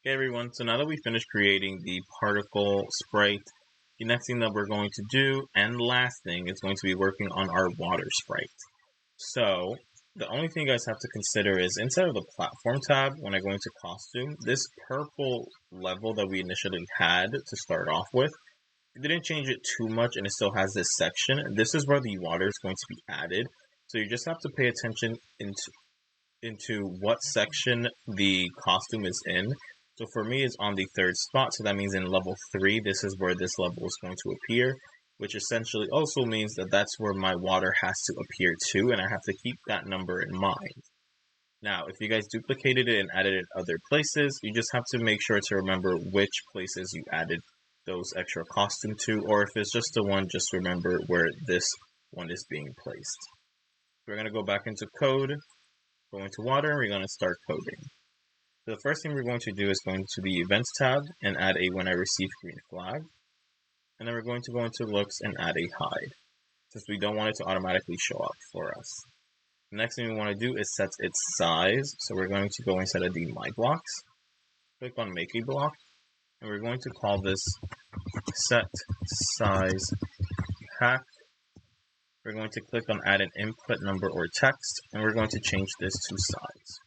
Hey everyone, so now that we finished creating the particle sprite, the next thing that we're going to do, and last thing, is going to be working on our water sprite. So, the only thing you guys have to consider is inside of the platform tab, when I go into costume, this purple level that we initially had to start off with, it didn't change it too much and it still has this section. This is where the water is going to be added. So you just have to pay attention into what section the costume is in. So for me, it's on the third spot. So that means in level 3, this is where this level is going to appear, which essentially also means that that's where my water has to appear too, and I have to keep that number in mind. Now, if you guys duplicated it and added it other places, you just have to make sure to remember which places you added those extra costume to, or if it's just the one, just remember where this one is being placed. We're going to go back into code, go into water, and we're going to start coding. So the first thing we're going to do is go into the Events tab and add a When I Receive Green Flag. And then we're going to go into Looks and add a Hide, since we don't want it to automatically show up for us. The next thing we want to do is set its size. So we're going to go inside of the My Blocks, click on Make a Block, and we're going to call this Set Size Hack. We're going to click on Add an Input Number or Text, and we're going to change this to Size.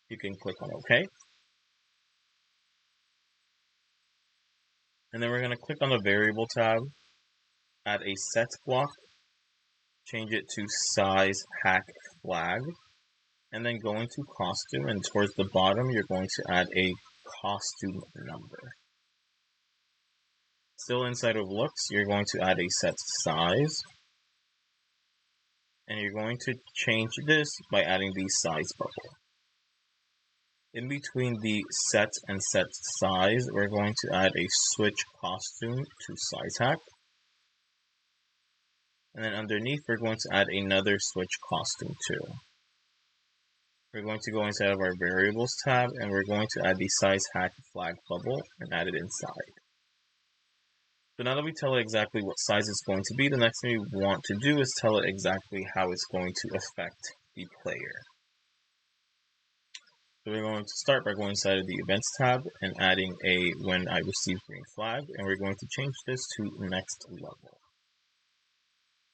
You can click on OK. And then we're going to click on the Variable tab, add a Set block, change it to Size Hack Flag, and then go into Costume, and towards the bottom you're going to add a costume number. Still inside of Looks, you're going to add a Set Size, and you're going to change this by adding the Size bubble. In between the set and set size, we're going to add a switch costume to size hack. And then underneath, we're going to add another switch costume too. We're going to go inside of our variables tab, and we're going to add the size hack flag bubble and add it inside. So now that we tell it exactly what size it's going to be, the next thing we want to do is tell it exactly how it's going to affect the player. So we're going to start by going inside of the Events tab and adding a When I Receive Green Flag, and we're going to change this to Next Level.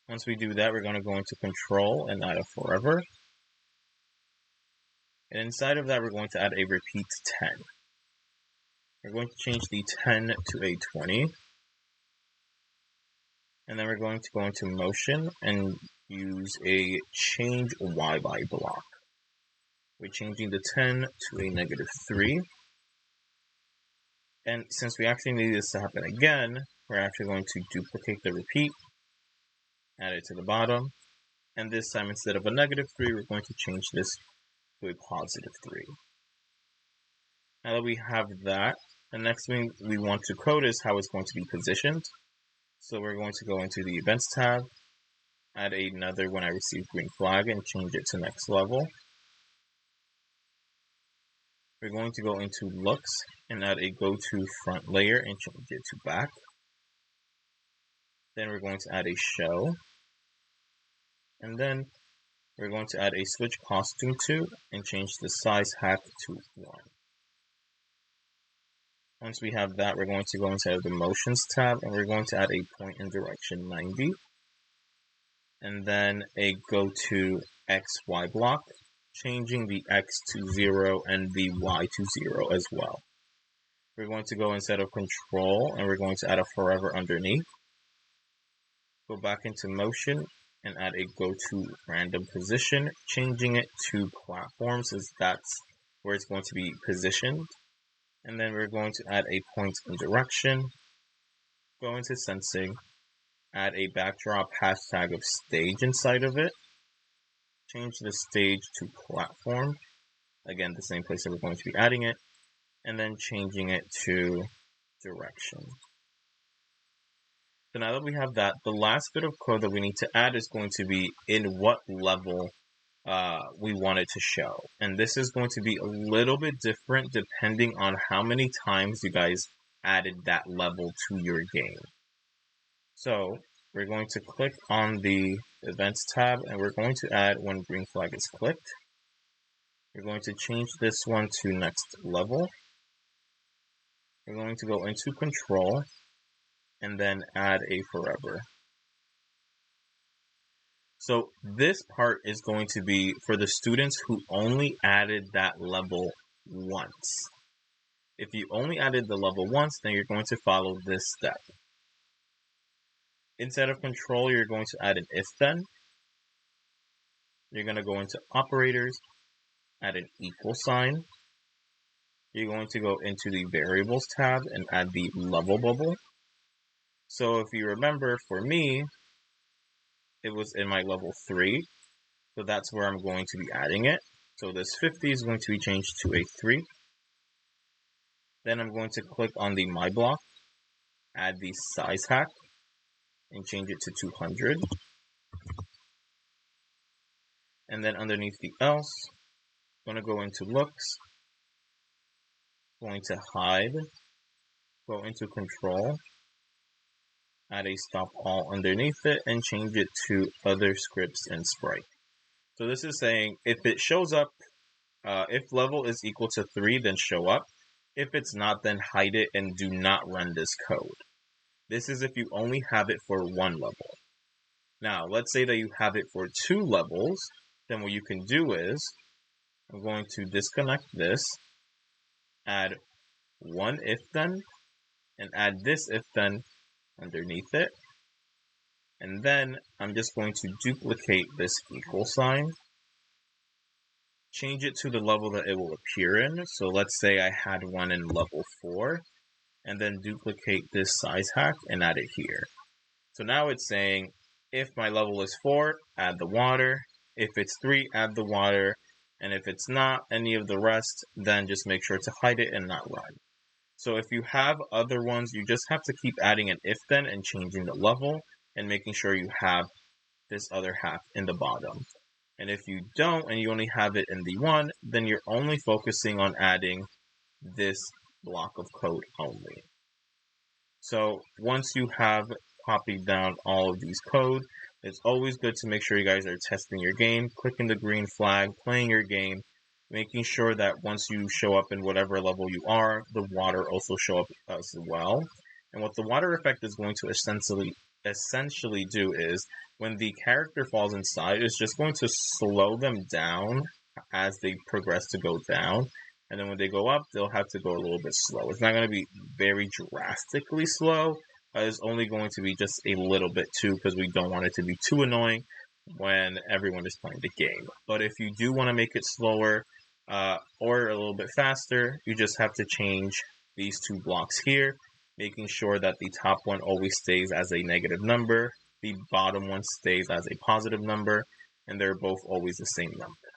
Once we do that, we're going to go into Control and add a Forever. And inside of that, we're going to add a Repeat 10. We're going to change the 10 to a 20. And then we're going to go into Motion and use a Change Y by block. We're changing the 10 to a -3. And since we actually need this to happen again, we're actually going to duplicate the repeat, add it to the bottom, and this time instead of a -3, we're going to change this to a +3. Now that we have that, the next thing we want to code is how it's going to be positioned. So we're going to go into the Events tab, add another When I Receive Green Flag, and change it to Next Level. We're going to go into Looks and add a Go To Front layer and change it to Back. Then we're going to add a Show. And then we're going to add a Switch Costume to and change the size hack to 1. Once we have that, we're going to go inside of the Motions tab and we're going to add a Point and Direction 90. And then a Go To XY block, changing the X to 0 and the Y to 0 as well. We're going to go inside of Control and we're going to add a Forever underneath. Go back into Motion and add a Go To Random Position, changing it to Platforms as that's where it's going to be positioned. And then we're going to add a Point and Direction, go into Sensing, add a backdrop hashtag of stage inside of it, change the stage to platform, again the same place that we're going to be adding it, and then changing it to direction. So now that we have that, the last bit of code that we need to add is going to be in what level we want it to show. And this is going to be a little bit different depending on how many times you guys added that level to your game. So we're going to click on the Events tab and we're going to add when green flag is clicked. You're going to change this one to next level. You're going to go into control and then add a forever. So this part is going to be for the students who only added that level once. If you only added the level once, then you're going to follow this step. Instead of control, you're going to add an if-then. You're going to go into operators, add an equal sign. You're going to go into the variables tab and add the level bubble. So if you remember, for me, it was in my level 3. So that's where I'm going to be adding it. So this 50 is going to be changed to a 3. Then I'm going to click on the My block, add the size hack, and change it to 200. And then underneath the else, I'm going to go into looks, going to hide, go into control, add a stop all underneath it, and change it to other scripts in Sprite. So this is saying if it shows up, if level is equal to 3, then show up. If it's not, then hide it and do not run this code. This is if you only have it for one level. Now, let's say that you have it for 2 levels, then what you can do is, I'm going to disconnect this, add one if-then, and add this if-then underneath it. And then I'm just going to duplicate this equal sign, change it to the level that it will appear in. So let's say I had one in level 4, and then duplicate this size hack and add it here. So now it's saying, if my level is 4, add the water. If it's 3, add the water. And if it's not any of the rest, then just make sure to hide it and not run. So if you have other ones, you just have to keep adding an if-then and changing the level and making sure you have this other half in the bottom. And if you don't, and you only have it in the 1, then you're only focusing on adding this block of code only. So once you have copied down all of these code, it's always good to make sure you guys are testing your game, clicking the green flag, playing your game, making sure that once you show up in whatever level you are, the water also show up as well. And what the water effect is going to essentially do is, when the character falls inside, it's just going to slow them down as they progress to go down. And then when they go up, they'll have to go a little bit slow. It's not going to be very drastically slow. It's only going to be just a little bit too, because we don't want it to be too annoying when everyone is playing the game. But if you do want to make it slower or a little bit faster, you just have to change these 2 blocks here, making sure that the top one always stays as a negative number, the bottom one stays as a positive number, and they're both always the same number.